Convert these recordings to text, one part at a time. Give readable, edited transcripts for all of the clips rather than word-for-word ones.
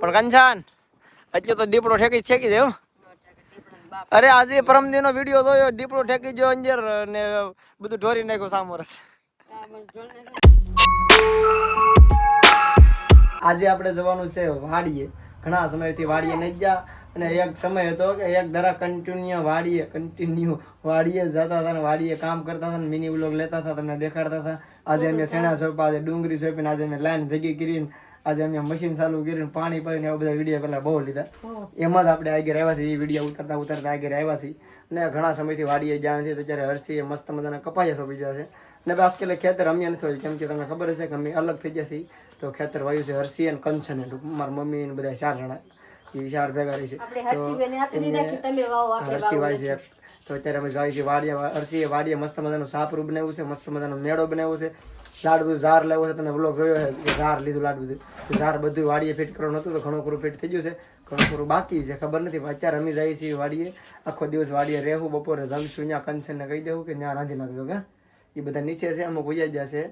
પણ કંચન એટલે તો દીપડો ઠેકી દે. અરે આજે પરમ દિનો વિડીયો જોયો, દીપડો ઠેકી જો અંજર ને બધું ઢોરી નાખ્યું સામોરસ. આજે આપણે જવાનું છે વાડીએ. ઘણા સમયથી વાડીએ નહીં ગયા અને એક સમય હતો કે એક દરા કન્ટિન્યુ વાડીએ જતા હતા ને વાડીએ કામ કરતા હતા ને મિની વ્લોગ લેતા હતા, તમને દેખાડતા હતા. આજે અમે શેણા સોંપ્યા, આજે ડુંગળી સોંપીને આજે અમે લાઈન ભેગી કરીને આજે અમે મશીન ચાલુ કરીને પાણી પાઈને એવા બધા વિડીયો પહેલા બહુ લીધા. એમાં જ આપણે આગળ આવ્યા છીએ, એ વિડીયો ઉતરતા આગળ આવ્યા છીએ. અને ઘણા સમયથી વાડીએ જ્યાં નથી તો ત્યારે હર્ષીએ મસ્ત મજાના કપાયા સોંપી દીધા છે. ને બાસ્કેલે ખેતર અમે નથી હોય, કેમ કે તમને ખબર હશે કે અમે અલગ થઈ ગયા છીએ. તો ખેતર વાયુ છે હર્ષી અને કંચન, મારા મમ્મી ને બધા 4 જણા, એ 4 ભેગા રહી છે. હર્ષી વાય છે. તો અત્યારે અમે જાય છે વાડીએ. હર્ષીએ વાડીએ મસ્ત મજાનું સાપરું બનાવ્યું છે, મસ્ત મજાનો મેળો બનાવ્યો છે. લાડ બધું ઝાર લેવો છે, તમે વ્લોગ જોયો છે કે ઝાર લીધું, લાડ બધું ઝાર બધું વાડીએ ફિટ કરવાનું હતું. તો ઘણું ખરું ફિટ થઈ ગયું છે, ઘણું ખરું બાકી છે, ખબર નથી. અત્યારે અમે જઈએ છીએ વાડીએ, આખો દિવસ વાડીએ રહેવું, બપોરે જમશું, ત્યાં કંચનને કહી દેવું કે ત્યાં રાંધી નાખજો. કે એ બધા નીચે છે, અમુક વૈયા ગયા છે.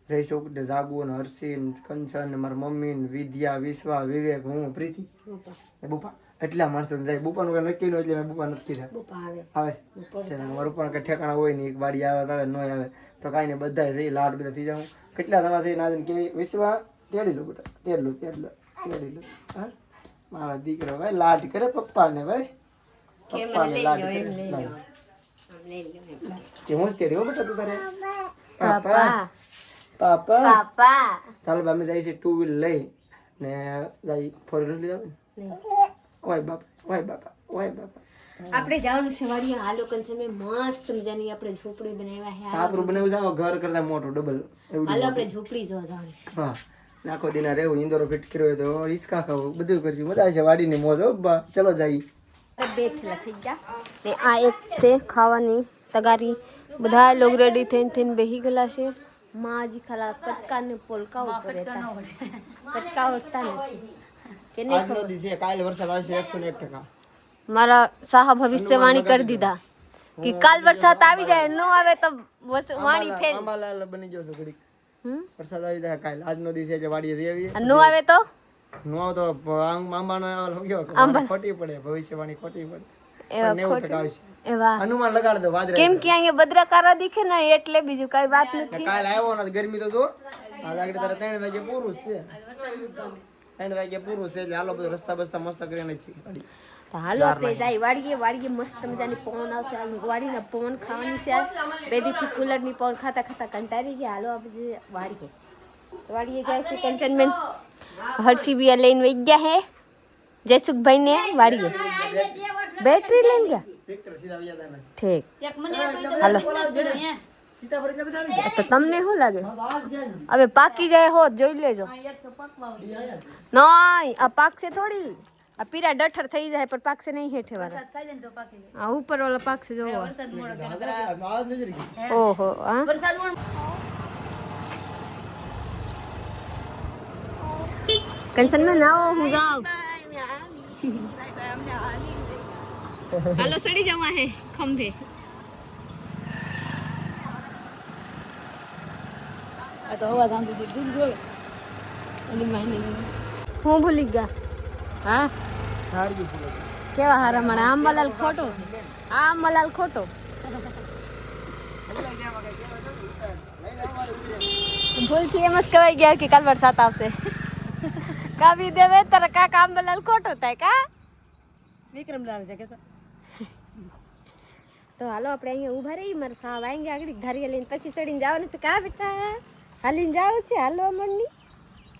જઈશું જાગુ ને હર્ષી કંચન ને મારા મમ્મી ને વિદ્યા, વિશ્વા, વિવેક, હું, પ્રીતિ, બુપા. એટલા માણસો જાય. બુપાનું કઈ નક્કી નો એટલે મેં બુપા નથી કીધા. આવે છે મારું પણ કઈ ઠેકાણા હોય નહીં, એક વાડી આવે ન આવે તો કાંઈ ને બધા જઈ લાડ બધા થઈ જાઉં. કેટલા સમય છે ના કે વિશ્વા તેડી લો બેટા, તેડી લો. હા મારા દીકરો ભાઈ લાડ કરે પપ્પા ને, ભાઈ પપ્પાને લાડ કરે. કે હું જ તેડી હો બેટા, તું તારે પાપા. ચાલો અમે જઈએ છીએ 2 વ્હીલ લઈ ને જાય 4 વ્હીલ લઈ જાવ. ઓય બાપા. આપણે જવાનું છે વાડીએ. હાલો કંચન મે મસ્ત મજાની આપણે ઝૂંપડી બનાવ્યા છે. સાપરું બનાવ્યું છે, ઘર કરતા મોટું ડબલ. હાલો આપણે ઝૂંપડી જોવા જવાનું છે. હા આખો દિના રહેવું, ઇન્દોરો ફિટ કર્યો હોય તો હિસકા ખાવું, બધું કરશું. મજા આવશે વાડીની મોજ. ચલો જઈએ. બે થેલા થઈ ગયા ને આ એક છે ખાવાની તગારી. બધા લોગ રેડી થઈને બેહી ગયેલા છે. માજી ખાલા કટકા ને પોલકા ઉપર હતા, કટકા હોતા નથી કે નહીં. આજનો દિવસ છે, કાલે વરસાદ આવશે 101%. મારા સાહબ ભવિષ્યવાણી કરી દીધા કે કાલ વરસાદ આવી જાય, ન આવે તો વાણી ફેલ. અંબાલાલ બની ગયો છો ઘડીક. વરસાદ આવી જાય કાલે. આજનો દિવસ છે, વાડીએ જઈ આવીએ. ન આવે તો આંબાનો ખોટી પડે, ભવિષ્યવાણી ખોટી પડે. હનુમાન લગાડ દો વાદરે. કેમ કે અહીંયા બદ્રકારા દીખે ને એટલે બીજું કઈ વાત નથી. કાલે આવ્યો ને ગરમી તો જો આજ આગળ તારે 3 વાગે પૂરું છે. 3 વાગે પૂરું છે એટલે હાલો બધું રસ્તા બસ્તા મસ્ત કરીને છે. તો હાલો આપણે જાય વાડીએ મસ્ત મજાની પવન આવશે. વાડીના પવન ખાવાની છે. બે દીથી કુલરની પવન ખાતા કંટાળી ગયા. હાલો આપણે વાડીએ જાય છે. કંચનબેન હર્ષી બી લઈને વહી ગયા હે જયસુખભાઈ ને વાડીએ. બેટરી લઈને ગયા. ઠીક હાલો. તો તમને શું લાગે હવે પાકી જાય હોત જોઈ લેજો. નહીં આ પાકશે થોડી, આ પીરા ડઠર થઈ જાય પણ પાકશે નહીં. હેઠે વાળા આ ઉપર વાળા પાકશે જોવો. ઓહો હા કંચન में ना હું જાઉં. હાલો સડી જવા હે ખંભે. આ તો હવા જામ દીધી દૂધ જોડે એની માની હું ભૂલી ગયા. હા કેવા હારા મને આંબાલાલ ખોટો છે. આંબાલાલ ખોટો ભૂલથી એમ જ કહેવાય ગયા કે કાલ વરસાદ આવશે. કાવી દેવે તારા કાકા આંબાલાલ ખોટો થાય કા વિક્રમલાલ છે કે. તો હાલો આપણે અહીંયા ઊભા રહી. મારા સાહેબ આવીને આગળ ધારી લઈને પછી ચડીને જવાનું છે. કા બેટા હાલીને જાવ છે. હાલો અમરની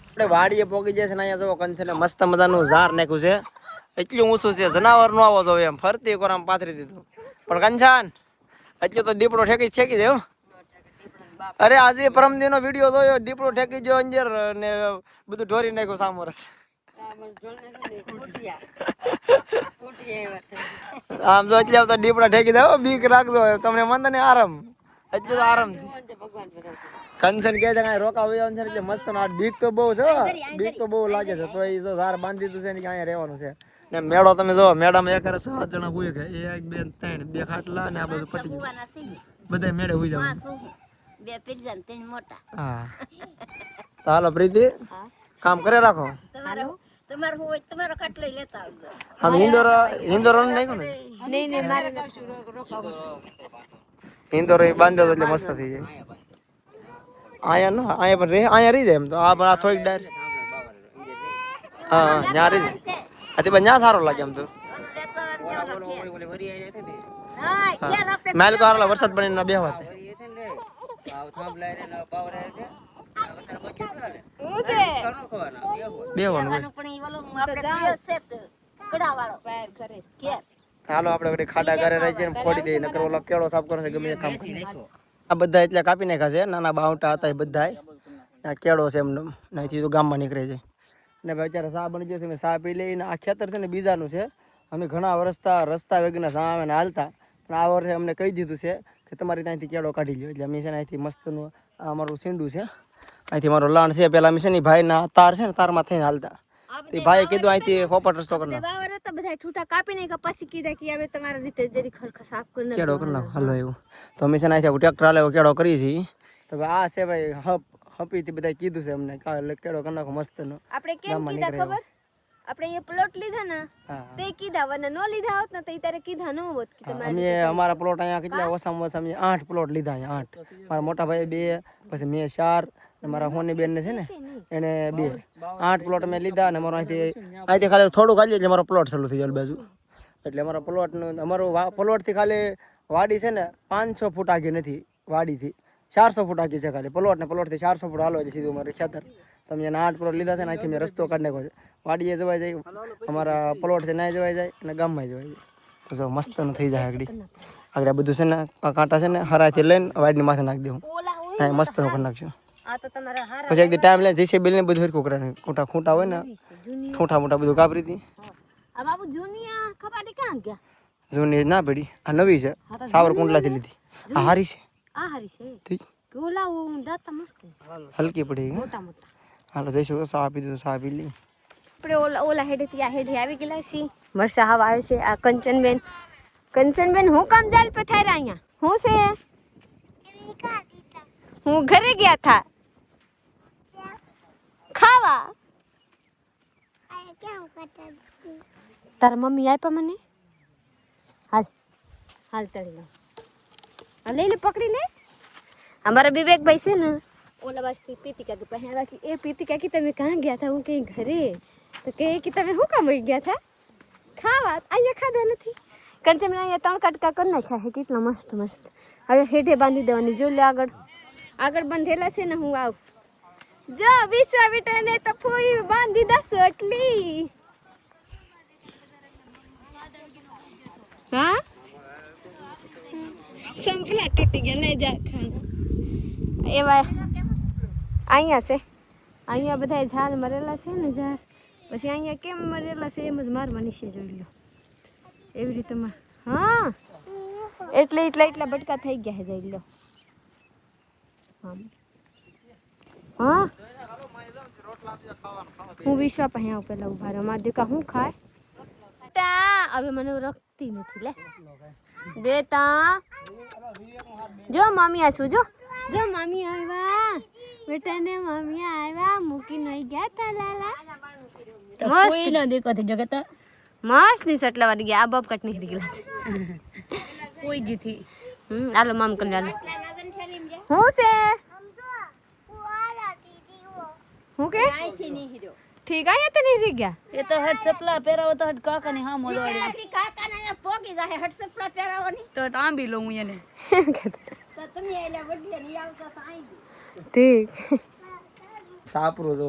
આપણે વાડીએ પોગી જાય છે ને અહીંયા જો કંચને મસ્ત મજાનું ઝાર નાખ્યું છે. એટલું ઊંચું છે, જનાવર નો આવો જોઈએ એમ ફરતી કોરામ પાથરી દીધું. પણ કંચન એટલું તો દીપડો ઠેકી દે. અરે આજે પરમ દિનો વિડીયો જોયો, દીપડો ઠેકી જો અંજર ને બધું ઢોરી નાખ્યું સામોરસ. આમ જો એટલે તો દીપડા ઠેકી દે. બીક રાખજો તમને, મન ને આરામ એટલું તો આરામ છે. કંચન કે છે રોકા હોય છે એટલે મસ્ત નો. બીક તો બહુ છે, બીક તો બહુ લાગે છે. તો એ જો ધાર બાંધી દીધું છે ને કે અહીંયા રહેવાનું છે. ને મેળો તમે જો, મેળામાં એક 7 જણા હોય કે 1 2 3 2 ખાટલા ને આ બધું પટી ગયું. બધા મેળે હોઈ જાવ. 2 પીરજાન 3 મોટા. હા તો હાલો પ્રીતિ કામ કરે રાખો. તમારે તમારો હોય તમારો ખાટલો લેતા આવજો. આમ ઇન્દોર નાખ્યો ને નહીં મારે ઇન્દોર બાંધ્યો એટલે મસ્ત થઈ જાય. અહીંયા પણ અહીંયા રહી જાય એમ તો આ પણ આ થોડીક ડાયર હા ત્યાં રહી જાય. આ ત્યાં સારો લાગે એમ તો મેલ તો હારલા વરસાદ બની બેહવા હાલો આપણે વળી ખાડા ઘરે રહી જઈને ફોડી દઈએ નકર ઓલો કેળો સાફ કરે ગમે એ કામ કરે. આ બધા એટલે કાપી નાખ્યા છે નાના બાવટા હતા એ બધા આ કેળો છે એમને અહીંથી તો ગામમાં નીકળે છે ને ભાઈ અત્યારે સા બની ગયો છે મેં સા પી લઈને આ ખેતર છે ને બીજાનું છે અમે ઘણા રસ્તા વેગના સા આવે ને હાલતા પણ આ વર્ષે અમને કહી દીધું છે કે તમારે ત્યાંથી કેળો કાઢી લ્યો એટલે અમે છે ને અહીંથી મસ્તનું આ અમારું સીંડું છે અહીંથી મારો લાણ છે પેલા અમે છે ને ભાઈના તાર છે ને તારમાં થઈને હાલતા તે ભાઈએ કીધું અહીંથી ખોપટ રસ્તો કરી નાખો વાવર તો બધા ઠૂઠા કાપી નાખ્યા પછી કીધા કે હવે તમારા રીતે જરી ખરખા સાફ કરી નાખો કેળો કરી નાખો હાલો એવું તો અમે છે ને અહીંથી ટ્રેક્ટર હાલે કેળો કરીએ છીએ તો આ છે ભાઈ હપીથી બધા કીધું છે અમને કેળો કરી નાખો મસ્તનો આપણે કેમ કીધા ખબર આપણે એ પ્લોટ લીધા ને તે કીધા વરના નો લીધા હોત ને તો ત્યારે કીધા ન હોત કે તમારે અમે અમારા પ્લોટ અહીંયા કેટલા ઓછામાં ઓછા અમે 8 પ્લોટ લીધા અહીંયા 8 મારા મોટા ભાઈ 2 પછી મેં 4 ને મારા હોની બેન ને છે ને એને 2 8 પ્લોટ અમે લીધા અને અમારો અહીંથી ખાલી થોડું ખાલી એટલે મારો પ્લોટ ચાલુ થઈ જાય બાજુ એટલે અમારો પ્લોટ નું અમારો પ્લોટ થી ખાલી વાડી છે ને 500 ફૂટ આગી નથી વાડીથી 400 ફૂટ આગી છે ખાલી પ્લોટ ને પ્લોટ થી 400 ફૂટ હાલો છે સીધું અમારે ખેતર તમે એના 8 પ્લોટ લીધા છે ને અહીંથી મેં રસ્તો કાઢી નાખ્યો છે વાડીએ જવાય જાય અમારા પ્લોટ છે ના જવાય જાય અને ગામમાં જવાય જાય તો જો મસ્ત થઈ જાય આગળ બધું છે ને કાંટા છે ને હરાથી લઈને વાડીની માથે નાખી દેવું હા મસ્ત કરી નાખશું આ તો તમારા હારા પછી એક દી ટાઈમ લે જઈશે બિલ ને બધું હરખું કરે ખૂટા હોય ને ઠૂઠા મોટા બધું કાપરી હતી આ બાબુ જૂની આ ખપાટી ક્યાં ગયા જૂની ના પડી આ નવી છે સાવર કુંડલાથી લીધી આ હારી છે આ હારી છે ગોલા દાતા મસ્ત હલકી પડી મોટા મોટા હાલો જઈશું સા આપી દીધું સા આપી લઈ આપણે ઓલા હેડેથી આ હેડે આવી ગયેલા છીએ મરસા હવા આવે છે આ કંચનબેન હું કામ જાલ पे થાય અહીંયા હું છે હું ઘરે ગયા થા ખાવા તારા મમ્મી આપ્યા મને હાલ તળી લો લઈ લે પકડી લે અમારા વિવેકભાઈ છે ને ઓલા બાજથી પીતિકા કે પહેલા કે એ પીતિકા કે તમે કहाँ ગયા था હું કઈ ઘરે તો કે તમે શું કામ વહી ગયા था ખાવા અહીંયા ખાધા નથી કંચન અહીંયા 3 કટકા કરી નાખ્યા છે કેટલા મસ્ત મસ્ત હવે હેઠે બાંધી દેવાની જો લે આગળ બંધેલા છે ને હું આવ જો વિશ્વામિત્રને તો ફૂઈ બાંધી દસ એટલી હા સંપલા તૂટી ગયા ને જા ખાન એવા અહીંયા છે અહીંયા બધા ઝાડ મરેલા છે ને ઝાડ પછી અહીંયા કેમ મરેલા છે એમ જ મારવાની છે જોઈ લો એવી રીતે હા એટલે એટલા બટકા થઈ ગયા છે જોઈ લો હા હું વિશ્વા પાસે આવું પેલા ઉભા રહો મારા દીકા હું ખાય હવે મને રખતી નથી લે બેટા જો મમ્મી આસુ જો મમ્મી આવ્યા બેટા ને મમ્મી આવ્યા મૂકીને આવી ગયા તા લાલા મસ્ત ન દેખો તે જગત મસ્ત ની સટલા વાળી ગયા આ બબ કટ નીકળી ગયેલા છે કોઈ ગઈ થી આલો મામ કન આલો હું છે હું કે આઈથી ની હીરો ઠીક આયા તે નહીં ગયા એ તો હટ ચપલા પહેરાવો તો હટ કાકા ની હામો દોડી કાકા ને પોગી જાય હટ ચપલા પહેરાવો ની તો આંબી લઉં એને તો તમે એલા વડલે ની આવતા તો આઈ ઠીક સાપરો જો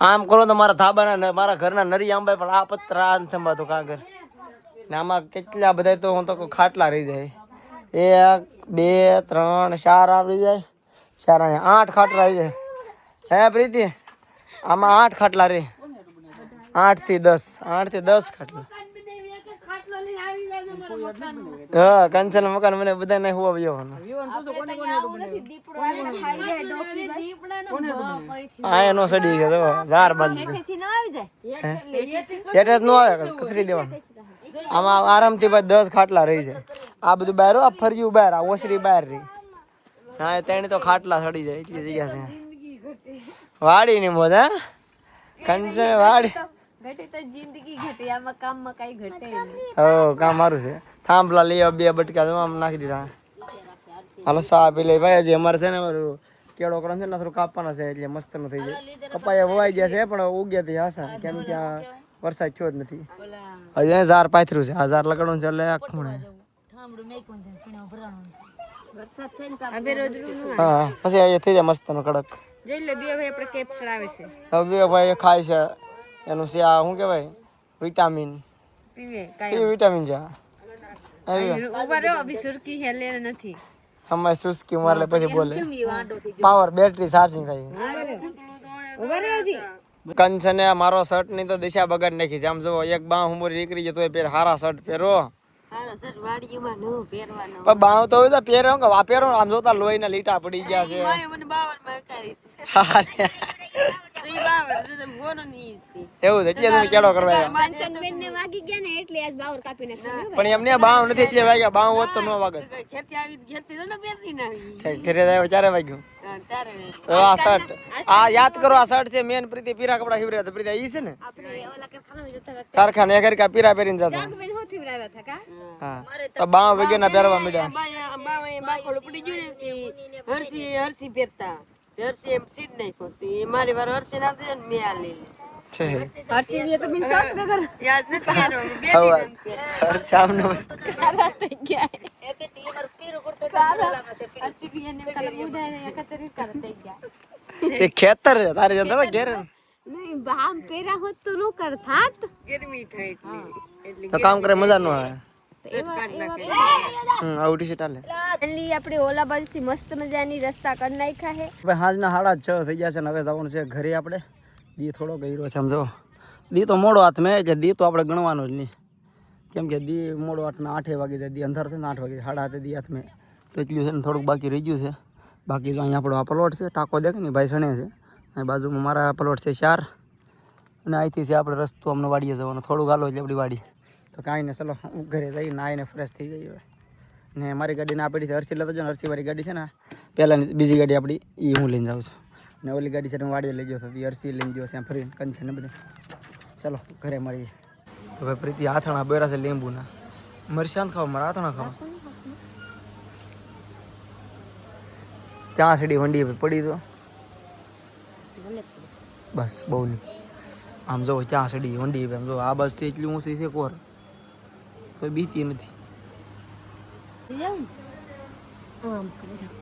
આમ કરો તો મારા ધાબાના મારા ઘરના નરી આંબા પણ આ પત્રા અંતમાં તો કાગર ને આમાં કેટલા બધા તો હું તો ખાટલા રહી જાય 1 2 3 4 આવી જાય 4 અહીંયા 8 ખાટલા રહી જાય હે પ્રીતિ આમાં 8 ખાટલા રે 8 થી 10 ખાટલા હા કંચન મકાન મને બધા ને હુવા આવ્યો આ નો સડી ગયો તો ઝાર બાંધી હેઠેથી ન આવી જાય હેઠે નો આવે કસરી દેવાનું આમાં આરામથી ભાઈ 10 ખાટલા રહી જાય આ બધું બહાર આ ફર્યું બહાર આ ઓસરી બહાર રહી હા તેણી તો ખાટલા સડી જાય એટલી જગ્યા છે વાડી ની મોજ હે કંચન વાડી ઘટી તો જિંદગી ઘટી આમાં કામમાં કઈ ઘટે નહીં. હો કામ મારું છે. થાંભલા લઈ આવ, 2 બટકા જો આમ નાખી દીધા. હાલો સા પી લે ભાઈ. હજી અમારે છે ને અમારું કેળો કરવાનો છે ને થોડું કાપવાનો છે એટલે મસ્ત નું થઈ જાય. કપાયા વવાઈ ગયા છે પણ ઉગ્યા થી આશા કેમ કે આ વરસાદ થયો જ નથી. હજી ઝાર પાથર્યું છે. આ ઝાર લગાડવાનું છે એટલે આખું હવે રોજનું નું હા પછી આ થઈ જાય મસ્ત નું કડક. જોઈ લે બે ભાઈ આપણે કેપ ચડાવે છે હવે બે ભાઈ ખાય છે એનું છે આ શું કહેવાય વિટામિન. પીવે એ કાઈ વિટામિન છે આ. ઉભા રહો અભી સુરકી હેલે નથી. અમે સુસ્કી મારલે પછી બોલે પાવર બેટરી ચાર્જિંગ થાય. ઉભા રહો હજી. કંચને મારો શર્ટ ની તો દિશા બગાડ નાખી છે. આમ જો એક બાહ ઉમરી નીકળી જાય તો પેર હારા શર્ટ પહેરો. પણ બાહ તો હોય તો પહેરો કે વા પહેરો. આમ જોતા લોહી ના લીટા પડી ગયા છે. એવું છે એટલે તમે કેડો કરવા આવ્યા. કંચનબેન ને વાગી ગયા ને એટલે આજ બાવર કાપી નાખ્યો. પણ એમને બાહ નથી એટલે વાગ્યા. બાહ હોત તો ન વાગત. ઘરે આવ્યો 4 વાગ્યું. તો આ શર્ટ આ યાદ કરો. આ શર્ટ છે મેન પ્રીતિ પીરા કપડા હિવરે હતા. પ્રીતિ ઈ છે ને આપણે ઓલા કારખાનામાં જતા હતા. કારખાને એક હરકા પીરા પહેરીને જતા. જાગબેન હોથી વરાવ્યા હતા કા? હા તો બાહ વગે ના પહેરવા મળ્યા. છે હર્ષી ને તો બિન શોખ વગર હરસામને બસ કાલા થઈ ગયા. કાલા. હર્ષી બી એને કાલા બુડા ને એકતરી કાલા થઈ ગયા. એ ખેતર છે તારે જતો ઘેર. નહીં બામ પેરા હોત તો નો કરતાત. તો કામ કરે મજા ન આવે. એવા આઉટ ટી શર્ટ આલે. ફાઇનલી આપણે ઓલા બાજુથી મસ્ત મજાની રસ્તા કરી નાખ્યા છે. હવે હાજના 6:30 થઈ ગયા છે ને હવે જવાનું છે ઘરે. આપણે દી થોડો ગયરો છે સમજો. દી તો મોડો હાથ મેં છે. દી તો આપણે ગણવાનો જ નહીં કેમ કે દી મોડો હાથના 8 વાગી જાય. દી અંધાર થાય ને 8 વાગે 8:30 દી હાથ મેં તો એટલું છે ને થોડુંક બાકી રહી ગયું છે. બાકી તો અહીંયા આપણો આ પ્લોટ છે ટાંકો દેખે ને ભાઈ સણે છે. અને બાજુમાં મારા પ્લોટ છે 4 અને અહીંથી છે આપણે રસ્તો અમને વાડીએ જવાનો. થોડુંક હાલો એટલે આપણી વાડી. તો કાંઈ ને ચલો ઘરે જઈ નાઈને ફ્રેશ થઈ જઈએ. ને મારી ગાડી ના પડી છે હર્ષી લેતો જો ને. હર્ષી વાળી ગાડી છે ને પહેલાંની બીજી ગાડી આપણી એ હું લઈને જાઉં છું. ને ઓલી ગાડી છે હું વાડીએ લઈ ગયો હતો. હર્ષી લઈને ગયો છે ફરી કંચન ને બધું. ચલો ઘરે મળીએ. તો ભાઈ પ્રીતિ આથાણા બેરા છે લીંબુના. મરચાં ખાવ મારા આથાણા ખાવ. ત્યાં સીડી વંડી પડી તો બસ બહુ નહીં. આમ જો ત્યાં સીડી વંડી આમ જો આ બસથી એટલી ઊંચી છે કોર તો બીતી નથી. જાઉં આમ